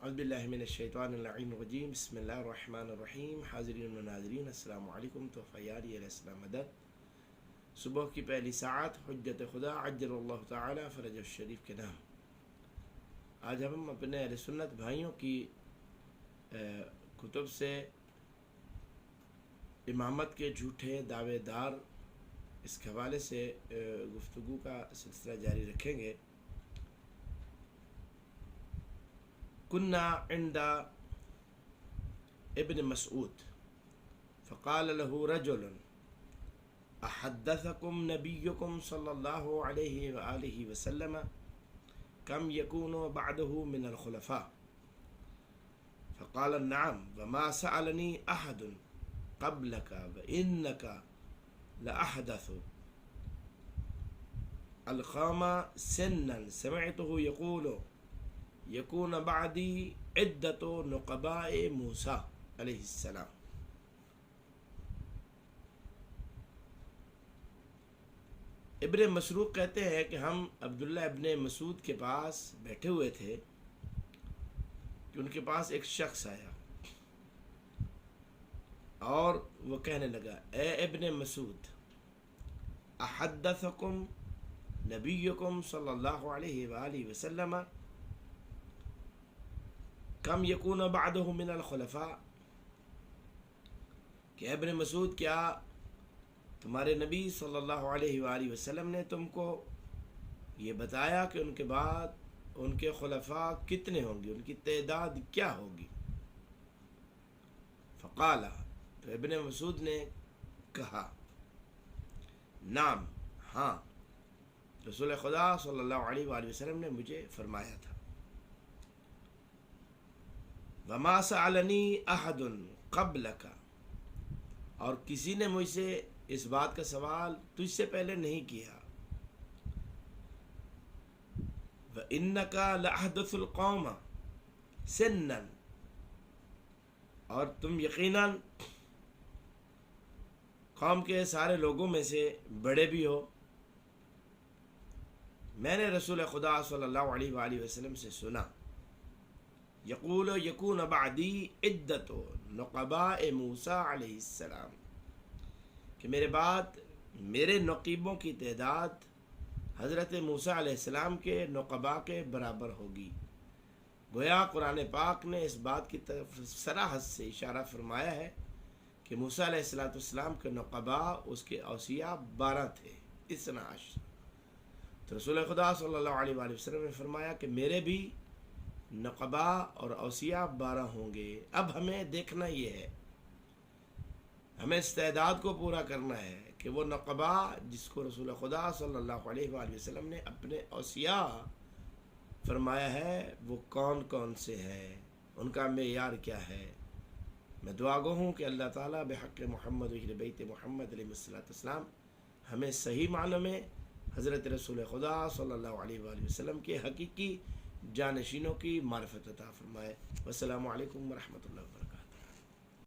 اعوذ باللہ من الشیطان اللعین الرجیم بسم اللہ الرحمن الرحیم. حاضرین و ناظرین السلام علیکم. تحفہ یاری علیہ السلام مدد. صبح کی پہلی ساعت حجت خدا عجل اللہ تعالی فرج الشریف کے نام. آج ہم اپنے اہل سنت بھائیوں کی کتب سے امامت کے جھوٹے دعوے دار اس کے حوالے سے گفتگو کا سلسلہ جاری رکھیں گے. كنا عند ابن مسعود فقال له رجل أحدثكم نبيكم صلى الله عليه وآله وسلم كم يكون بعده من الخلفاء؟ فقال نعم وما سألني أحد قبلك وإنك لأحدث القام سنا سمعته يقول یکون بعدی عدت نقباء موسیٰ علیہ السلام. ابن مسروق کہتے ہیں کہ ہم عبداللہ ابن مسعود کے پاس بیٹھے ہوئے تھے کہ ان کے پاس ایک شخص آیا اور وہ کہنے لگا اے ابن مسعود احدثکم نبیکم صلی اللہ علیہ وآلہ وسلم کم یکون بعدہ من الخلفاء، کہ ابن مسعود کیا تمہارے نبی صلی اللہ علیہ وآلہ وسلم نے تم کو یہ بتایا کہ ان کے بعد ان کے خلفاء کتنے ہوں گے، ان کی تعداد کیا ہوگی؟ فقال، تو ابن مسعود نے کہا نعم، ہاں، رسول خدا صلی اللہ علیہ وآلہ وسلم نے مجھے فرمایا تھا. وما سألنی احد قبلک، اور کسی نے مجھ سے اس بات کا سوال تجھ سے پہلے نہیں کیا. وإنک لأحدث القوم سنا، اور تم یقیناً قوم کے سارے لوگوں میں سے بڑے بھی ہو. میں نے رسول خدا صلی اللہ علیہ وآلہ وسلم سے سنا یقول یکون بعدی عدت نقباء موسیٰ علیہ السلام، کہ میرے بعد میرے نقیبوں کی تعداد حضرت موسیٰ علیہ السلام کے نقباء کے برابر ہوگی. گویا قرآن پاک نے اس بات کی طرف صراحت سے اشارہ فرمایا ہے کہ موسیٰ علیہ السلام کے نقباء اس کے اوصیاء 12 تھے، 12. تو رسول خدا صلی اللہ علیہ وآلہ وسلم نے فرمایا کہ میرے بھی نقباء اور اوصیاء 12 ہوں گے. اب ہمیں دیکھنا یہ ہے، ہمیں استعداد کو پورا کرنا ہے کہ وہ نقباء جس کو رسول خدا صلی اللہ علیہ وآلہ وسلم نے اپنے اوصیاء فرمایا ہے وہ کون کون سے ہیں، ان کا معیار کیا ہے. میں دعا گو ہوں کہ اللہ تعالیٰ بحق محمد و اہل بیت محمد علیہ السلام ہمیں صحیح معنوں میں حضرت رسول خدا صلی اللہ علیہ وآلہ وسلم کے حقیقی جانشینوں کی معرفت عطا فرمائے. والسلام علیکم ورحمۃ اللہ وبرکاتہ.